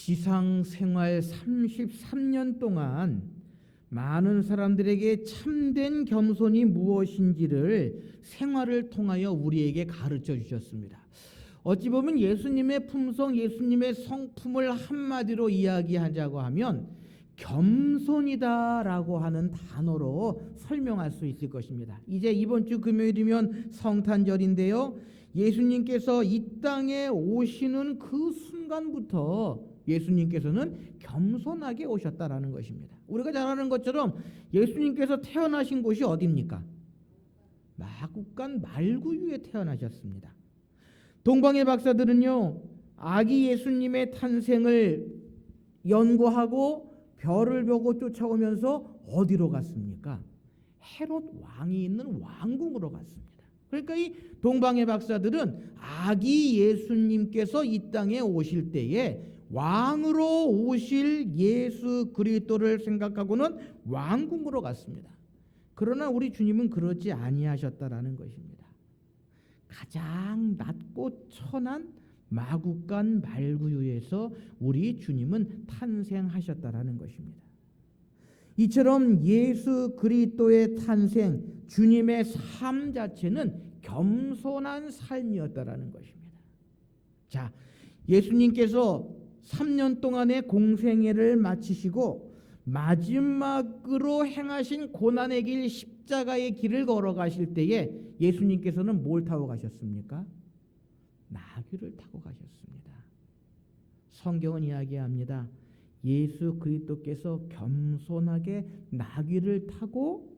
지상 생활 33년 동안 많은 사람들에게 참된 겸손이 무엇인지를 생활을 통하여 우리에게 가르쳐 주셨습니다. 어찌 보면 예수님의 품성, 예수님의 성품을 한마디로 이야기하자고 하면 겸손이다라고 하는 단어로 설명할 수 있을 것입니다. 이제 이번 주 금요일이면 성탄절인데요. 예수님께서 이 땅에 오시는 그 순간부터 예수님께서는 겸손하게 오셨다라는 것입니다. 우리가 잘 아는 것처럼 예수님께서 태어나신 곳이 어디입니까? 마국간 말구유에 태어나셨습니다. 동방의 박사들은요, 아기 예수님의 탄생을 연구하고 별을 보고 쫓아오면서 어디로 갔습니까? 헤롯 왕이 있는 왕궁으로 갔습니다. 그러니까 이 동방의 박사들은 아기 예수님께서 이 땅에 오실 때에 왕으로 오실 예수 그리스도를 생각하고는 왕궁으로 갔습니다. 그러나 우리 주님은 그러지 아니하셨다라는 것입니다. 가장 낮고 천한 마국간 말구유에서 우리 주님은 탄생하셨다라는 것입니다. 이처럼 예수 그리스도의 탄생, 주님의 삶 자체는 겸손한 삶이었다라는 것입니다. 자, 예수님께서 3년 동안의 공생애를 마치시고 마지막으로 행하신 고난의 길, 십자가의 길을 걸어가실 때에 예수님께서는 뭘 타고 가셨습니까? 나귀를 타고 가셨습니다. 성경은 이야기합니다. 예수 그리스도께서 겸손하게 나귀를 타고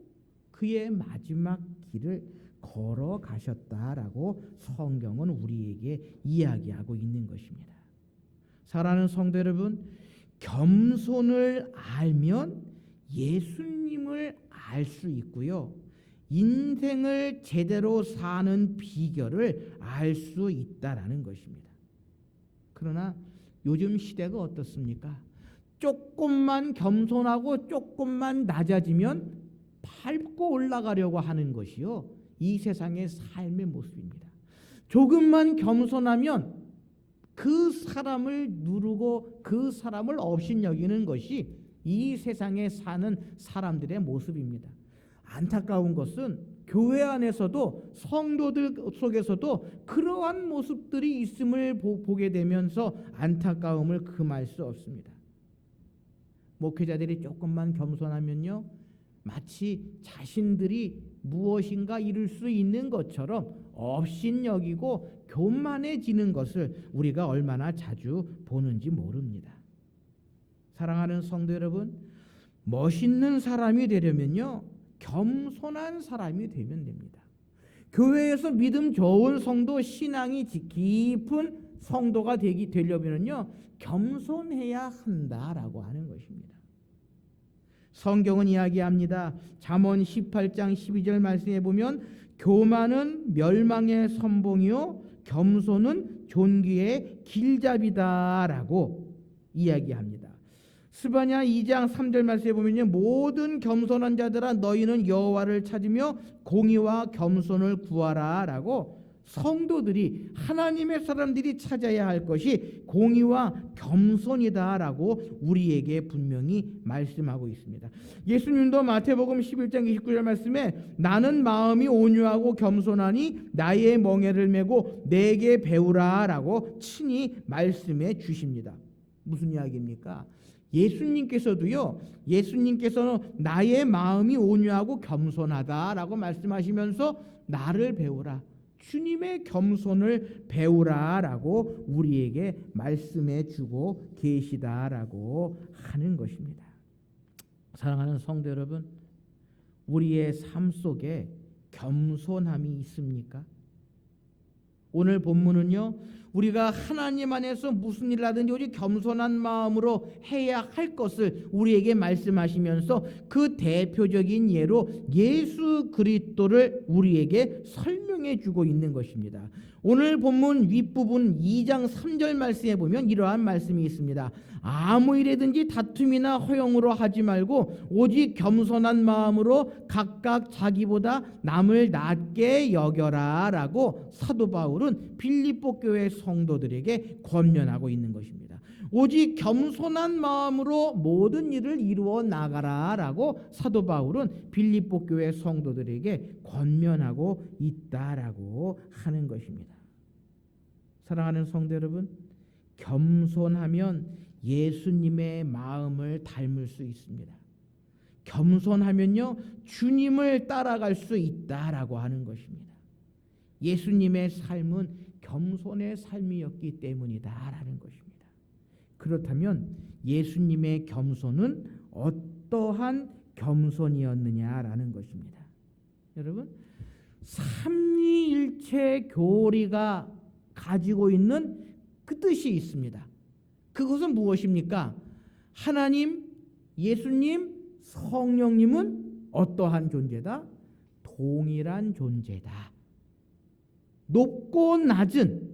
그의 마지막 길을 걸어가셨다라고 성경은 우리에게 이야기하고 있는 것입니다. 사랑하는 성도 여러분, 겸손을 알면 예수님을 알 수 있고요, 인생을 제대로 사는 비결을 알 수 있다라는 것입니다. 그러나 요즘 시대가 어떻습니까? 조금만 겸손하고 조금만 낮아지면 밟고 올라가려고 하는 것이요, 이 세상의 삶의 모습입니다. 조금만 겸손하면 그 사람을 누르고 그 사람을 업신여기는 것이 이 세상에 사는 사람들의 모습입니다. 안타까운 것은 교회 안에서도 성도들 속에서도 그러한 모습들이 있음을 보게 되면서 안타까움을 금할 수 없습니다. 목회자들이 조금만 겸손하면요, 마치 자신들이 무엇인가 이룰 수 있는 것처럼 업신여기고 교만해지는 것을 우리가 얼마나 자주 보는지 모릅니다. 사랑하는 성도 여러분, 멋있는 사람이 되려면요, 겸손한 사람이 되면 됩니다. 교회에서 믿음 좋은 성도, 신앙이 깊은 성도가 되려면요, 겸손해야 한다라고 하는 것입니다. 성경은 이야기합니다. 잠언 18장 12절 말씀에 보면 교만은 멸망의 선봉이요 겸손은 존귀의 길잡이다라고 이야기합니다. 스바냐 2장 3절 말씀에 보면요, 모든 겸손한 자들아 너희는 여호와를 찾으며 공의와 겸손을 구하라라고 성도들이, 하나님의 사람들이 찾아야 할 것이 공의와 겸손이다라고 우리에게 분명히 말씀하고 있습니다. 예수님도 마태복음 11장 29절 말씀에 나는 마음이 온유하고 겸손하니 나의 멍에를 메고 내게 배우라라고 친히 말씀해 주십니다. 무슨 이야기입니까? 예수님께서는 나의 마음이 온유하고 겸손하다라고 말씀하시면서 나를 배우라, 주님의 겸손을 배우라라고 우리에게 말씀해 주고 계시다라고 하는 것입니다. 사랑하는 성도 여러분, 우리의 삶 속에 겸손함이 있습니까? 오늘 본문은요, 우리가 하나님 안에서 무슨 일을 하든지 오직 겸손한 마음으로 해야 할 것을 우리에게 말씀하시면서 그 대표적인 예로 예수 그리스도를 우리에게 설명해 주고 있는 것입니다. 오늘 본문 윗부분 2장 3절 말씀에 보면 이러한 말씀이 있습니다. 아무 일이든지 다툼이나 허용으로 하지 말고 오직 겸손한 마음으로 각각 자기보다 남을 낮게 여겨라 라고 사도 바울은 빌립보 교회 성도들에게 권면하고 있는 것입니다. 오직 겸손한 마음으로 모든 일을 이루어 나가라라고 사도 바울은 빌립보 교회 성도들에게 권면하고 있다라고 하는 것입니다. 사랑하는 성도 여러분, 겸손하면 예수님의 마음을 닮을 수 있습니다. 겸손하면요, 주님을 따라갈 수 있다라고 하는 것입니다. 예수님의 삶은 겸손의 삶이었기 때문이다라는 것입니다. 그렇다면 예수님의 겸손은 어떠한 겸손이었느냐라는 것입니다. 여러분, 삼위일체 교리가 가지고 있는 그 뜻이 있습니다. 그것은 무엇입니까? 하나님, 예수님, 성령님은 어떠한 존재다? 동일한 존재다. 높고 낮은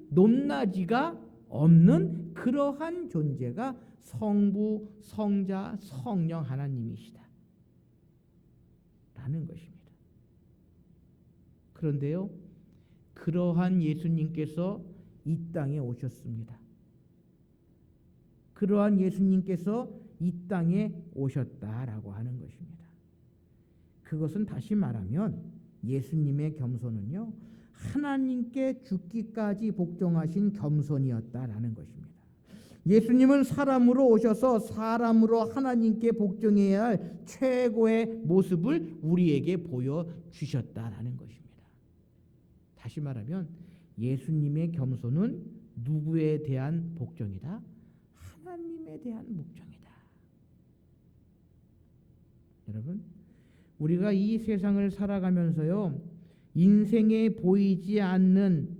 높낮이가 없는 그러한 존재가 성부, 성자, 성령 하나님이시다 라는 것입니다. 그런데요, 그러한 예수님께서 이 땅에 오셨습니다. 그러한 예수님께서 이 땅에 오셨다라고 하는 것입니다. 그것은 다시 말하면 예수님의 겸손은요, 하나님께 죽기까지 복종하신 겸손이었다라는 것입니다. 예수님은 사람으로 오셔서 사람으로 하나님께 복종해야 할 최고의 모습을 우리에게 보여주셨다라는 것입니다. 다시 말하면 예수님의 겸손은 누구에 대한 복종이다? 하나님에 대한 복종이다. 여러분, 우리가 이 세상을 살아가면서요, 인생에 보이지 않는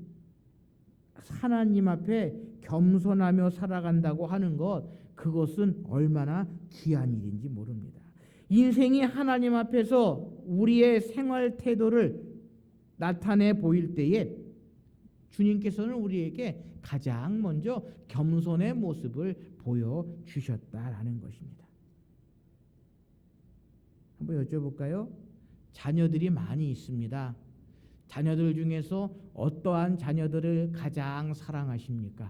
하나님 앞에 겸손하며 살아간다고 하는 것, 그것은 얼마나 귀한 일인지 모릅니다. 인생이 하나님 앞에서 우리의 생활 태도를 나타내 보일 때에 주님께서는 우리에게 가장 먼저 겸손의 모습을 보여주셨다라는 것입니다. 한번 여쭤볼까요? 자녀들이 많이 있습니다. 자녀들 중에서 어떠한 자녀들을 가장 사랑하십니까?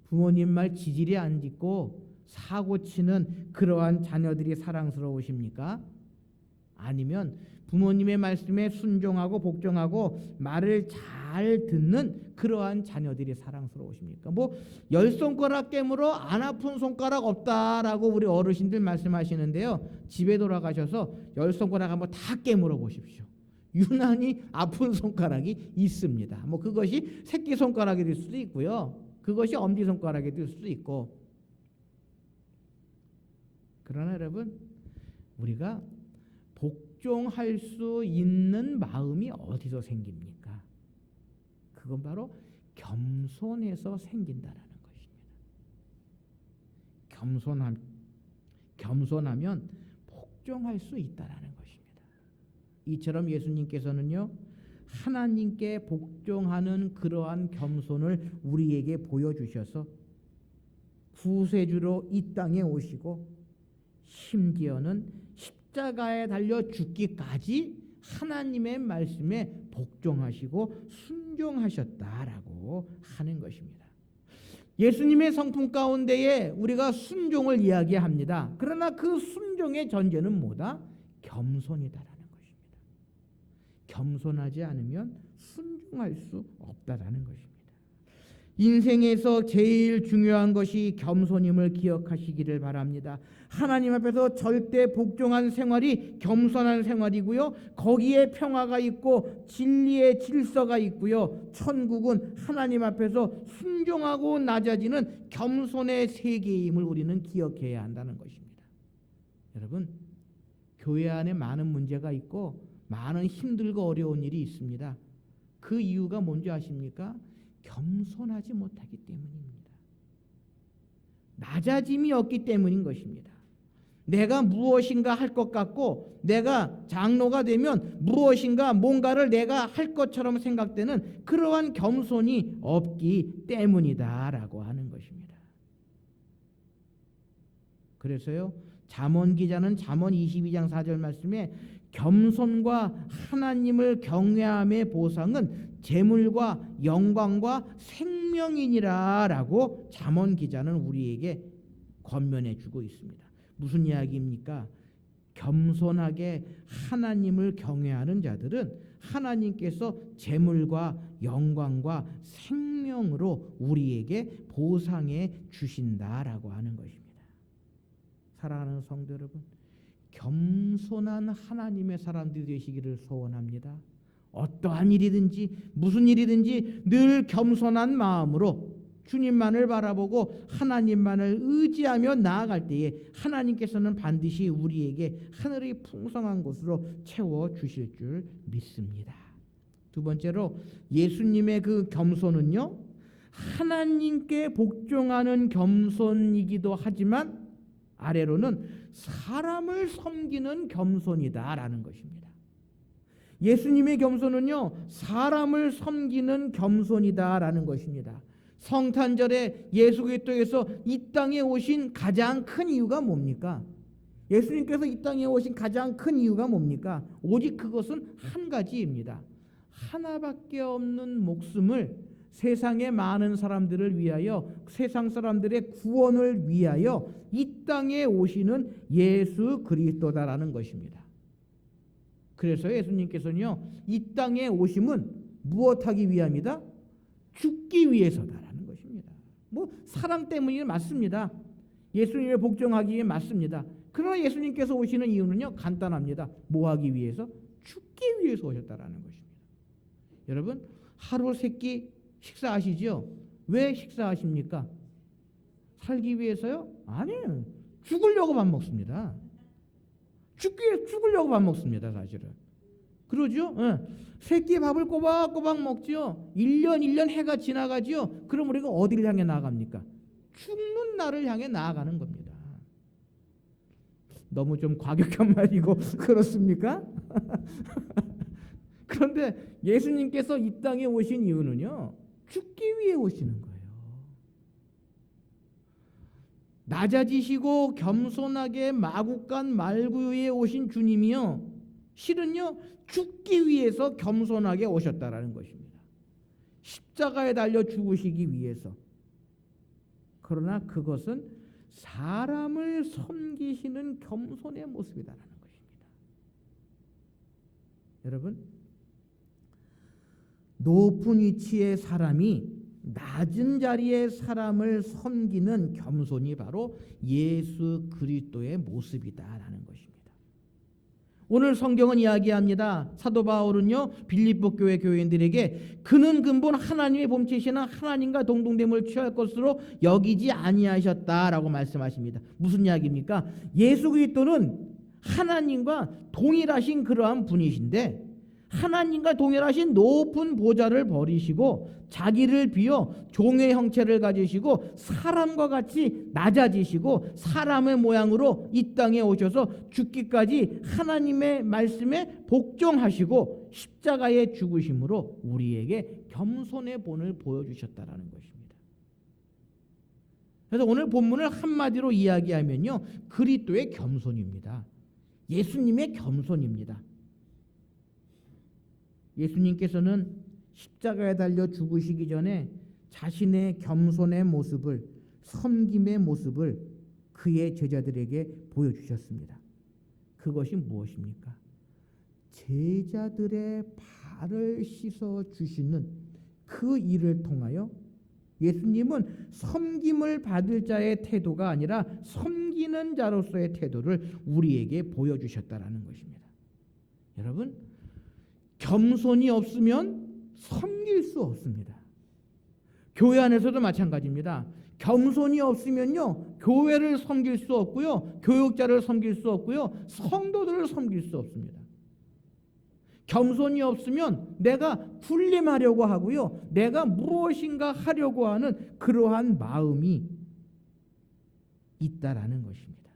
부모님 말 지지리 안 듣고 사고치는 그러한 자녀들이 사랑스러우십니까? 아니면 부모님의 말씀에 순종하고 복종하고 말을 잘 듣는 그러한 자녀들이 사랑스러우십니까? 뭐 10손가락 깨물어 안 아픈 손가락 없다라고 우리 어르신들 말씀하시는데요, 집에 돌아가셔서 10손가락 한번 다 깨물어 보십시오. 유난히 아픈 손가락이 있습니다. 뭐 그것이 새끼손가락이 될 수도 있고요, 그것이 엄지손가락이 될 수도 있고. 그러나 여러분, 우리가 복종할 수 있는 마음이 어디서 생깁니까? 그건 바로 겸손해서 생긴다라는 것입니다. 겸손하면 복종할 수 있다라는 것입니다. 이처럼 예수님께서는요, 하나님께 복종하는 그러한 겸손을 우리에게 보여주셔서 구세주로 이 땅에 오시고 심지어는 십자가에 달려 죽기까지 하나님의 말씀에 복종하시고 순종하셨다라고 하는 것입니다. 예수님의 성품 가운데에 우리가 순종을 이야기합니다. 그러나 그 순종의 전제는 뭐다? 겸손이다라는 것입니다. 겸손하지 않으면 순종할 수 없다라는 것입니다. 인생에서 제일 중요한 것이 겸손임을 기억하시기를 바랍니다. 하나님 앞에서 절대 복종한 생활이 겸손한 생활이고요, 거기에 평화가 있고 진리의 질서가 있고요, 천국은 하나님 앞에서 순종하고 낮아지는 겸손의 세계임을 우리는 기억해야 한다는 것입니다. 여러분, 교회 안에 많은 문제가 있고 많은 힘들고 어려운 일이 있습니다. 그 이유가 뭔지 아십니까? 겸손하지 못하기 때문입니다. 낮아짐이 없기 때문인 것입니다. 내가 무엇인가 할 것 같고 내가 장로가 되면 무엇인가 뭔가를 내가 할 것처럼 생각되는 그러한 겸손이 없기 때문이다라고 하는 것입니다. 그래서요, 잠언 기자는 잠언 22장 4절 말씀에 겸손과 하나님을 경외함의 보상은 재물과 영광과 생명이니라라고 잠언 기자는 우리에게 권면해 주고 있습니다. 무슨 이야기입니까? 겸손하게 하나님을 경외하는 자들은 하나님께서 재물과 영광과 생명으로 우리에게 보상해 주신다라고 하는 것입니다. 사랑하는 성도 여러분, 겸손한 하나님의 사람들이 되시기를 소원합니다. 어떠한 일이든지 무슨 일이든지 늘 겸손한 마음으로 주님만을 바라보고 하나님만을 의지하며 나아갈 때에 하나님께서는 반드시 우리에게 하늘의 풍성한 곳으로 채워 주실 줄 믿습니다. 두 번째로 예수님의 그 겸손은요, 하나님께 복종하는 겸손이기도 하지만 아래로는 사람을 섬기는 겸손이다라는 것입니다. 예수님의 겸손은요, 사람을 섬기는 겸손이다라는 것입니다. 성탄절에 예수 그리스도께서 이 땅에 오신 가장 큰 이유가 뭡니까? 예수님께서 이 땅에 오신 가장 큰 이유가 뭡니까? 오직 그것은 한 가지입니다. 하나밖에 없는 목숨을 세상의 많은 사람들을 위하여, 세상 사람들의 구원을 위하여 이 땅에 오시는 예수 그리스도다라는 것입니다. 그래서 예수님께서는요, 이 땅에 오심은 무엇하기 위함이다? 죽기 위해서다라는 것입니다. 뭐 사랑 때문이 맞습니다. 예수님을 복종하기 위해 맞습니다. 그러나 예수님께서 오시는 이유는요, 간단합니다. 뭐 하기 위해서? 죽기 위해서 오셨다라는 것입니다. 여러분, 하루 세 끼 식사하시죠? 왜 식사하십니까? 살기 위해서요? 아니에요. 죽으려고 밥 먹습니다. 죽으려고 밥 먹습니다, 사실은. 그러죠? 세 끼 밥을 꼬박꼬박 먹죠. 1년 해가 지나가죠. 그럼 우리가 어디를 향해 나아갑니까? 죽는 날을 향해 나아가는 겁니다. 너무 좀 과격한 말이고 그렇습니까? 그런데 예수님께서 이 땅에 오신 이유는요, 죽기 위해 오시는 거예요. 낮아지시고 겸손하게 마국간 말구유에 오신 주님이요, 실은요 죽기 위해서 겸손하게 오셨다라는 것입니다. 십자가에 달려 죽으시기 위해서. 그러나 그것은 사람을 섬기시는 겸손의 모습이다라는 것입니다. 여러분, 높은 위치의 사람이 낮은 자리의 사람을 섬기는 겸손이 바로 예수 그리스도의 모습이다라는 것입니다. 오늘 성경은 이야기합니다. 사도 바울은요, 빌립보 교회 교인들에게 그는 근본 하나님의 본체시나 하나님과 동등됨을 취할 것으로 여기지 아니하셨다라고 말씀하십니다. 무슨 이야기입니까? 예수 그리스도는 하나님과 동일하신 그러한 분이신데 하나님과 동일하신 높은 보좌를 버리시고 자기를 비워 종의 형체를 가지시고 사람과 같이 낮아지시고 사람의 모양으로 이 땅에 오셔서 죽기까지 하나님의 말씀에 복종하시고 십자가에 죽으심으로 우리에게 겸손의 본을 보여주셨다라는 것입니다. 그래서 오늘 본문을 한마디로 이야기하면요, 그리스도의 겸손입니다. 예수님의 겸손입니다. 예수님께서는 십자가에 달려 죽으시기 전에 자신의 겸손의 모습을, 섬김의 모습을 그의 제자들에게 보여주셨습니다. 그것이 무엇입니까? 제자들의 발을 씻어 주시는 그 일을 통하여 예수님은 섬김을 받을 자의 태도가 아니라 섬기는 자로서의 태도를 우리에게 보여주셨다라는 것입니다. 여러분, 겸손이 없으면 섬길 수 없습니다. 교회 안에서도 마찬가지입니다. 겸손이 없으면요, 교회를 섬길 수 없고요, 교육자를 섬길 수 없고요, 성도들을 섬길 수 없습니다. 겸손이 없으면 내가 군림하려고 하고요, 내가 무엇인가 하려고 하는 그러한 마음이 있다라는 것입니다.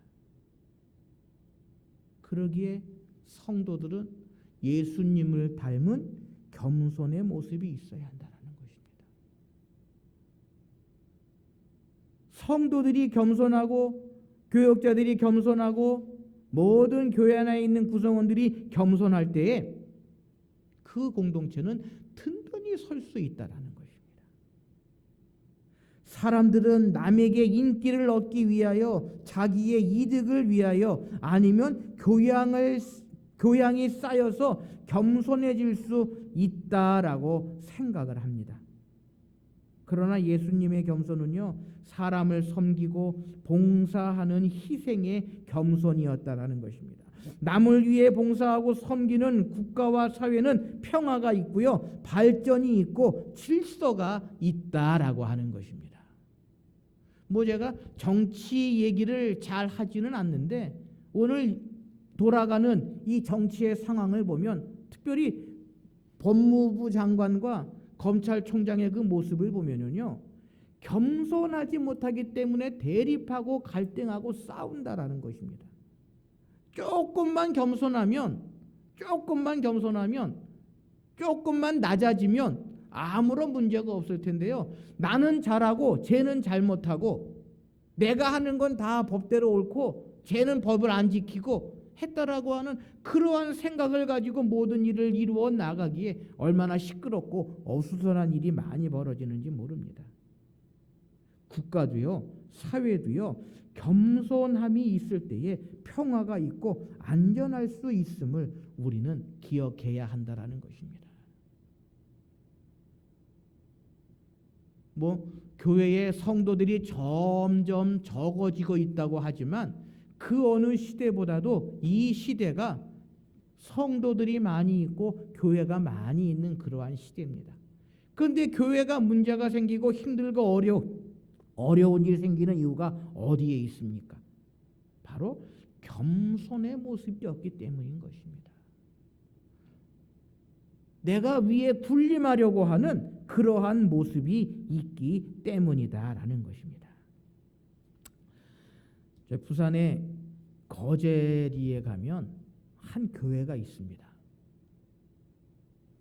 그러기에 성도들은 예수님을 닮은 겸손의 모습이 있어야 한다는 것입니다. 성도들이 겸손하고 교역자들이 겸손하고 모든 교회 안에 있는 구성원들이 겸손할 때에 그 공동체는 든든히 편히 설 수 있다라는 것입니다. 사람들은 남에게 인기를 얻기 위하여, 자기의 이득을 위하여, 아니면 교양이 쌓여서 겸손해질 수 있다라고 생각을 합니다. 그러나 예수님의 겸손은요, 사람을 섬기고 봉사하는 희생의 겸손이었다라는 것입니다. 남을 위해 봉사하고 섬기는 국가와 사회는 평화가 있고요, 발전이 있고 질서가 있다라고 하는 것입니다. 제가 정치 얘기를 잘 하지는 않는데, 오늘 돌아가는 이 정치의 상황을 보면, 특별히 법무부 장관과 검찰총장의 그 모습을 보면요, 겸손하지 못하기 때문에 대립하고 갈등하고 싸운다라는 것입니다. 조금만 겸손하면, 조금만 낮아지면 아무런 문제가 없을 텐데요, 나는 잘하고 쟤는 잘못하고, 내가 하는 건 다 법대로 옳고 쟤는 법을 안 지키고 했다라고 하는 그러한 생각을 가지고 모든 일을 이루어 나가기에 얼마나 시끄럽고 어수선한 일이 많이 벌어지는지 모릅니다. 국가도요, 사회도요, 겸손함이 있을 때에 평화가 있고 안전할 수 있음을 우리는 기억해야 한다라는 것입니다. 교회의 성도들이 점점 적어지고 있다고 하지만, 그 어느 시대보다도 이 시대가 성도들이 많이 있고 교회가 많이 있는 그러한 시대입니다. 그런데 교회가 문제가 생기고 힘들고 어려운 일이 생기는 이유가 어디에 있습니까? 바로 겸손의 모습이 없기 때문인 것입니다. 내가 위에 군림하려고 하는 그러한 모습이 있기 때문이다라는 것입니다. 부산의 거제리에 가면 한 교회가 있습니다.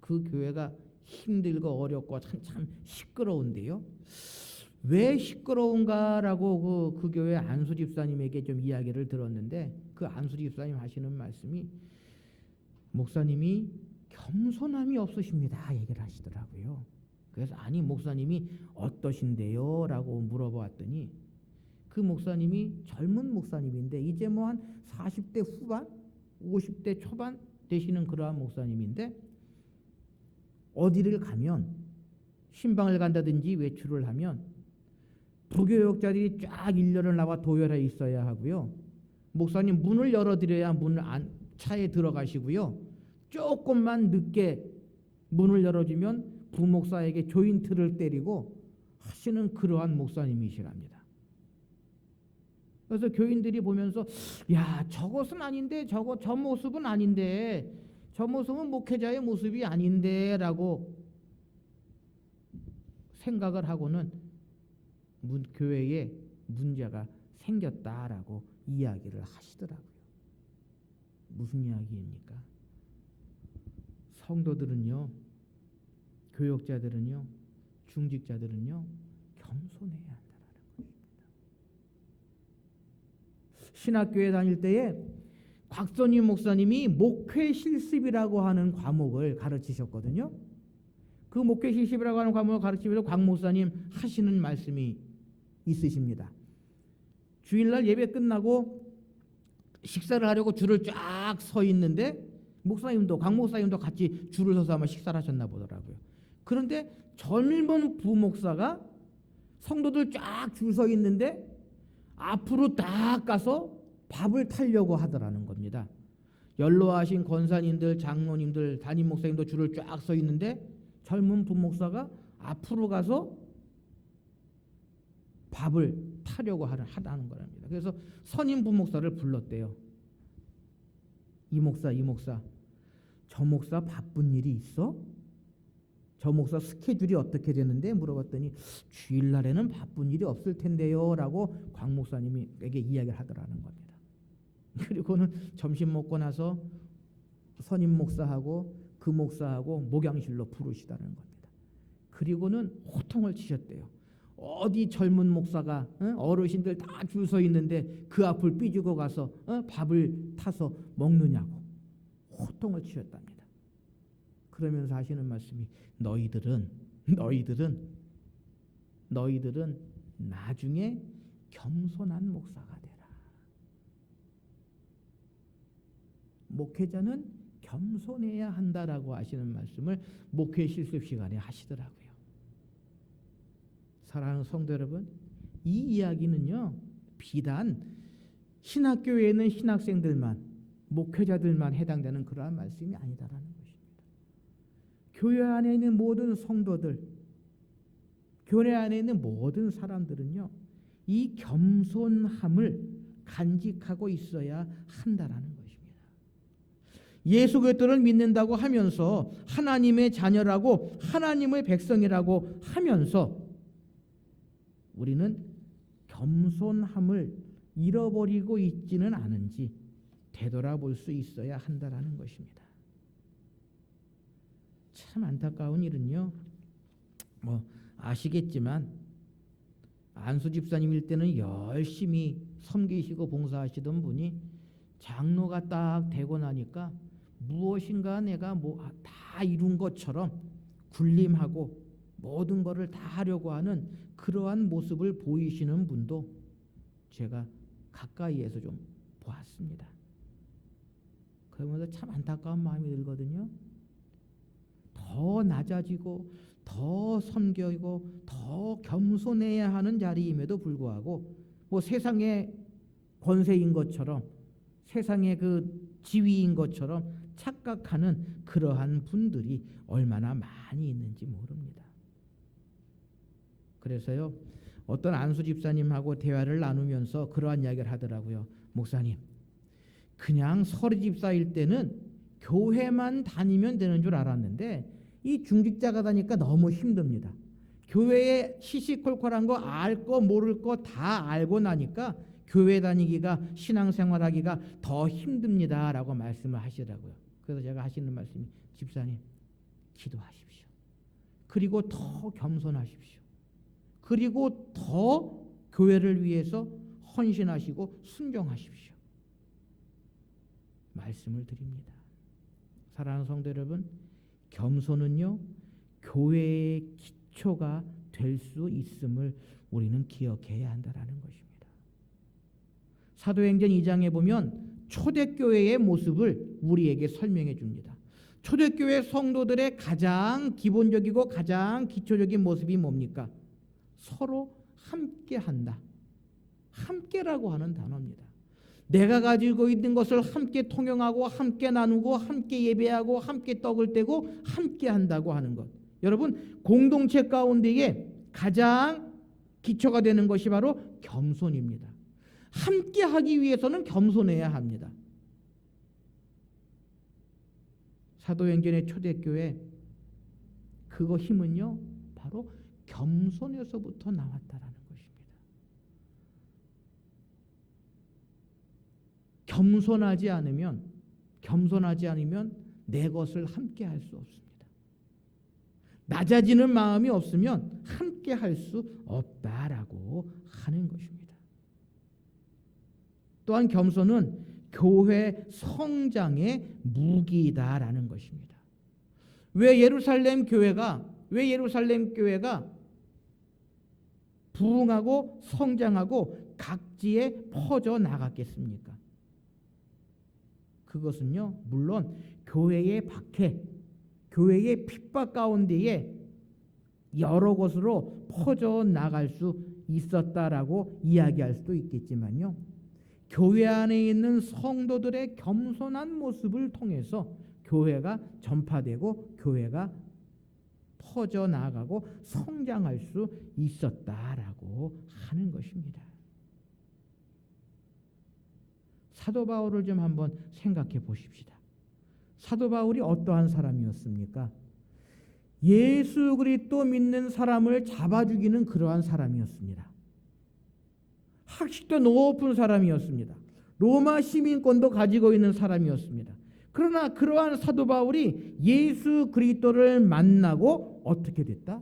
그 교회가 힘들고 어렵고 참 시끄러운데요, 왜 시끄러운가라고 그 교회 안수 집사님에게 좀 이야기를 들었는데, 그 안수 집사님 하시는 말씀이, 목사님이 겸손함이 없으십니다 얘기를 하시더라고요. 그래서 아니 목사님이 어떠신데요? 라고 물어보았더니, 그 목사님이 젊은 목사님인데 이제 한 40대 후반 50대 초반 되시는 그러한 목사님인데, 어디를 가면, 신방을 간다든지 외출을 하면 부교역자들이 쫙 일렬을 나와 도열해 있어야 하고요, 목사님 문을 열어드려야 차에 들어가시고요, 조금만 늦게 문을 열어주면 부목사에게 조인트를 때리고 하시는 그러한 목사님이시랍니다. 그래서 교인들이 보면서, 야, 저것은 아닌데, 저 모습은 아닌데, 저 모습은 목회자의 모습이 아닌데 라고 생각을 하고는 교회에 문제가 생겼다라고 이야기를 하시더라고요. 무슨 이야기입니까? 성도들은요, 교역자들은요, 중직자들은요, 겸손해야 한다는 것입니다. 신학교에 다닐 때에 곽선임 목사님이 목회 실습이라고 하는 과목을 가르치셨거든요. 그 목회 실습이라고 하는 과목을 가르치면서 곽 목사님 하시는 말씀이 있으십니다. 주일날 예배 끝나고 식사를 하려고 줄을 쫙 서 있는데, 곽 목사님도 같이 줄을 서서 아마 식사를 하셨나 보더라고요. 그런데 젊은 부목사가 성도들 쫙 줄 서 있는데 앞으로 딱 가서 밥을 타려고 하더라는 겁니다. 연로하신 권사님들, 장로님들, 담임 목사님도 줄을 쫙 서 있는데 젊은 부목사가 앞으로 가서 밥을 타려고 하다는 거랍니다. 그래서 선임 부목사를 불렀대요. 이 목사, 저 목사 바쁜 일이 있어? 저 목사 스케줄이 어떻게 되는데? 물어봤더니 주일날에는 바쁜 일이 없을 텐데요 라고 곽 목사님에게 이야기를 하더라는 겁니다. 그리고는 점심 먹고 나서 선임 목사하고 그 목사하고 목양실로 부르시다는 겁니다. 그리고는 호통을 치셨대요. 어디 젊은 목사가 어르신들 다 줄 서 있는데 그 앞을 삐지고 가서 밥을 타서 먹느냐고 호통을 치셨답니다. 그러면서 하시는 말씀이 너희들은 나중에 겸손한 목사가 되라. 목회자는 겸손해야 한다라고 하시는 말씀을 목회 실습 시간에 하시더라고요. 사랑하는 성도 여러분, 이 이야기는요, 비단 신학교에 있는 신학생들만, 목회자들만 해당되는 그러한 말씀이 아니다라는 것입니다. 교회 안에 있는 모든 성도들, 교회 안에 있는 모든 사람들은요, 이 겸손함을 간직하고 있어야 한다라는 것입니다. 예수 그리스도를 믿는다고 하면서 하나님의 자녀라고 하나님의 백성이라고 하면서 우리는 겸손함을 잃어버리고 있지는 않은지 되돌아볼 수 있어야 한다라는 것입니다. 참 안타까운 일은요, 아시겠지만 안수 집사님일 때는 열심히 섬기시고 봉사하시던 분이 장로가 딱 되고 나니까 무엇인가 내가 다 이룬 것처럼 군림하고 모든 것을 다 하려고 하는 그러한 모습을 보이시는 분도 제가 가까이에서 좀 보았습니다. 그러면서 참 안타까운 마음이 들거든요. 더 낮아지고 더 섬기고 더 겸손해야 하는 자리임에도 불구하고 세상의 권세인 것처럼, 세상의 그 지위인 것처럼 착각하는 그러한 분들이 얼마나 많이 있는지 모릅니다. 그래서요, 어떤 안수 집사님하고 대화를 나누면서 그러한 이야기를 하더라고요. 목사님, 그냥 서리 집사일 때는 교회만 다니면 되는 줄 알았는데 이 중직자가 다니까 너무 힘듭니다. 교회에 시시콜콜한 거 알 거 모를 거 다 알고 나니까 교회 다니기가, 신앙생활하기가 더 힘듭니다라고 말씀을 하시더라고요. 그래서 제가 하시는 말씀이, 집사님 기도하십시오. 그리고 더 겸손하십시오. 그리고 더 교회를 위해서 헌신하시고 순종하십시오. 말씀을 드립니다. 사랑하는 성도 여러분, 겸손은요, 교회의 기초가 될 수 있음을 우리는 기억해야 한다는 것입니다. 사도행전 2장에 보면 초대교회의 모습을 우리에게 설명해 줍니다. 초대교회 성도들의 가장 기본적이고 가장 기초적인 모습이 뭡니까? 서로 함께한다. 함께라고 하는 단어입니다. 내가 가지고 있는 것을 함께 통용하고 함께 나누고 함께 예배하고 함께 떡을 떼고 함께 한다고 하는 것. 여러분, 공동체 가운데에 가장 기초가 되는 것이 바로 겸손입니다. 함께 하기 위해서는 겸손해야 합니다. 사도행전의 초대교회, 그거 힘은요, 바로 겸손에서부터 나왔다라는 것입니다. 겸손하지 않으면 내 것을 함께 할 수 없습니다. 낮아지는 마음이 없으면 함께 할 수 없다라고 하는 것입니다. 또한 겸손은 교회 성장의 무기다라는 것입니다. 왜 예루살렘 교회가 부흥하고 성장하고 각지에 퍼져 나갔겠습니까? 그것은요, 물론 교회의 박해, 교회의 핍박 가운데에 여러 곳으로 퍼져 나갈 수 있었다라고 이야기할 수도 있겠지만요, 교회 안에 있는 성도들의 겸손한 모습을 통해서 교회가 전파되고 교회가 퍼져 나가고 성장할 수 있었다라고 하는 것입니다. 사도 바울을 좀 한번 생각해 보십시다. 사도 바울이 어떠한 사람이었습니까? 예수 그리스도 믿는 사람을 잡아 죽이는 그러한 사람이었습니다. 학식도 높은 사람이었습니다. 로마 시민권도 가지고 있는 사람이었습니다. 그러나 그러한 사도 바울이 예수 그리스도를 만나고 어떻게 됐다?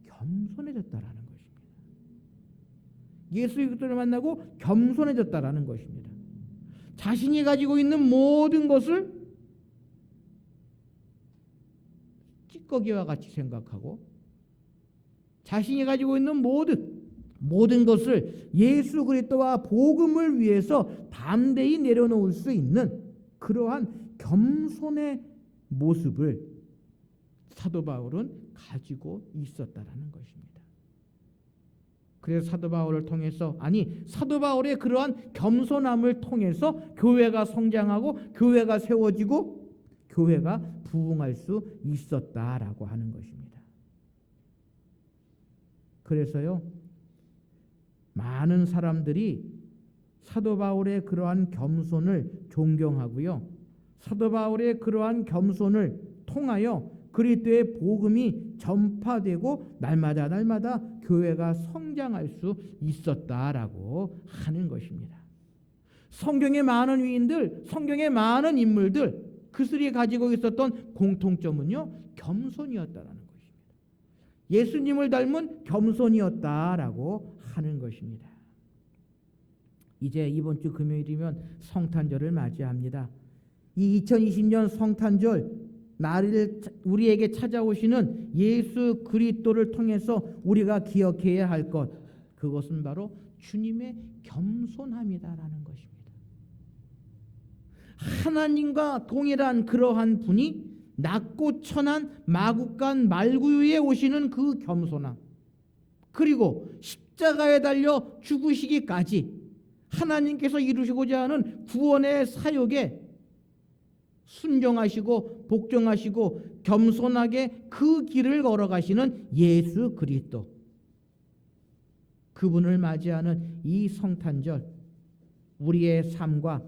겸손해졌다라는 것입니다. 예수 그리스도를 만나고 겸손해졌다라는 것입니다. 자신이 가지고 있는 모든 것을 찌꺼기와 같이 생각하고 자신이 가지고 있는 모든 것을 예수 그리스도와 복음을 위해서 담대히 내려놓을 수 있는 그러한 겸손의 모습을 사도 바울은 가지고 있었다라는 것입니다. 그래서 사도 바울을 통해서 사도 바울의 그러한 겸손함을 통해서 교회가 성장하고 교회가 세워지고 교회가 부흥할 수 있었다라고 하는 것입니다. 그래서요, 많은 사람들이 사도 바울의 그러한 겸손을 존경하고요, 사도 바울의 그러한 겸손을 통하여 그리스도의 복음이 전파되고 날마다 교회가 성장할 수 있었다라고 하는 것입니다. 성경의 많은 위인들, 성경의 많은 인물들, 그들이 가지고 있었던 공통점은요, 겸손이었다라는 것입니다. 예수님을 닮은 겸손이었다라고 하는 것입니다. 이제 이번 주 금요일이면 성탄절을 맞이합니다. 이 2020년 성탄절 나를 우리에게 찾아오시는 예수 그리스도를 통해서 우리가 기억해야 할 것, 그것은 바로 주님의 겸손함이다라는 것입니다. 하나님과 동일한 그러한 분이 낮고 천한 마국간 말구유에 오시는 그 겸손함, 그리고 십자가에 달려 죽으시기까지 하나님께서 이루시고자 하는 구원의 사역에 순종하시고 복종하시고 겸손하게 그 길을 걸어가시는 예수 그리스도, 그분을 맞이하는 이 성탄절, 우리의 삶과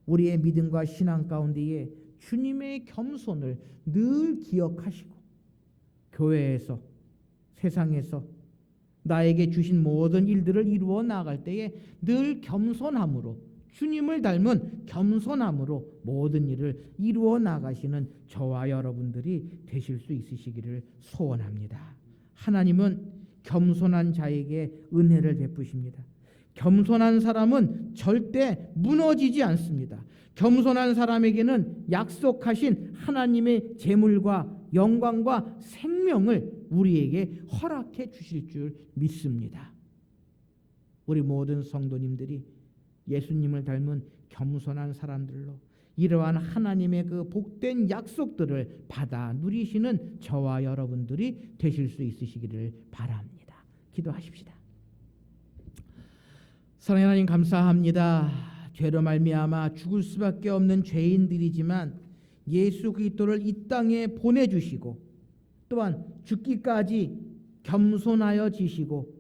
우리의 믿음과 신앙 가운데에 주님의 겸손을 늘 기억하시고 교회에서, 세상에서 나에게 주신 모든 일들을 이루어 나갈 때에 늘 겸손함으로, 주님을 닮은 겸손함으로 모든 일을 이루어 나가시는 저와 여러분들이 되실 수 있으시기를 소원합니다. 하나님은 겸손한 자에게 은혜를 베푸십니다. 겸손한 사람은 절대 무너지지 않습니다. 겸손한 사람에게는 약속하신 하나님의 재물과 영광과 생명을 우리에게 허락해 주실 줄 믿습니다. 우리 모든 성도님들이 예수님을 닮은 겸손한 사람들로 이러한 하나님의 그 복된 약속들을 받아 누리시는 저와 여러분들이 되실 수 있으시기를 바랍니다. 기도하십시다. 사랑하는 하나님, 감사합니다. 죄로 말미암아 죽을 수밖에 없는 죄인들이지만 예수 그리스도를 이 땅에 보내주시고 또한 죽기까지 겸손하여 지시고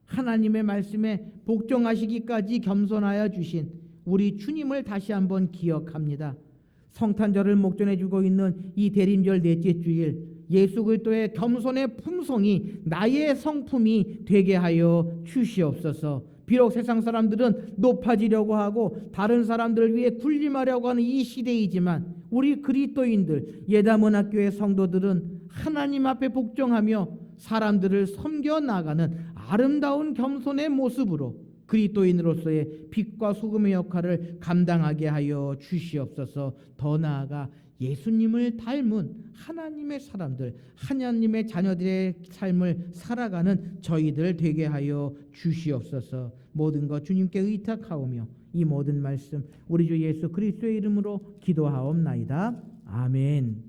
하나님의 말씀에 복종하시기까지 겸손하여 주신 우리 주님을 다시 한번 기억합니다. 성탄절을 목전에 주고 있는 이 대림절 넷째 주일, 예수 그리스도의 겸손의 품성이 나의 성품이 되게 하여 주시옵소서. 비록 세상 사람들은 높아지려고 하고 다른 사람들을 위해 군림하려고 하는 이 시대이지만 우리 그리스도인들, 예다문학교의 성도들은 하나님 앞에 복종하며 사람들을 섬겨 나가는 아름다운 겸손의 모습으로 그리스도인으로서의 빛과 소금의 역할을 감당하게 하여 주시옵소서. 더 나아가 예수님을 닮은 하나님의 사람들, 하나님의 자녀들의 삶을 살아가는 저희들 되게 하여 주시옵소서. 모든 것 주님께 의탁하오며 이 모든 말씀 우리 주 예수 그리스도의 이름으로 기도하옵나이다. 아멘.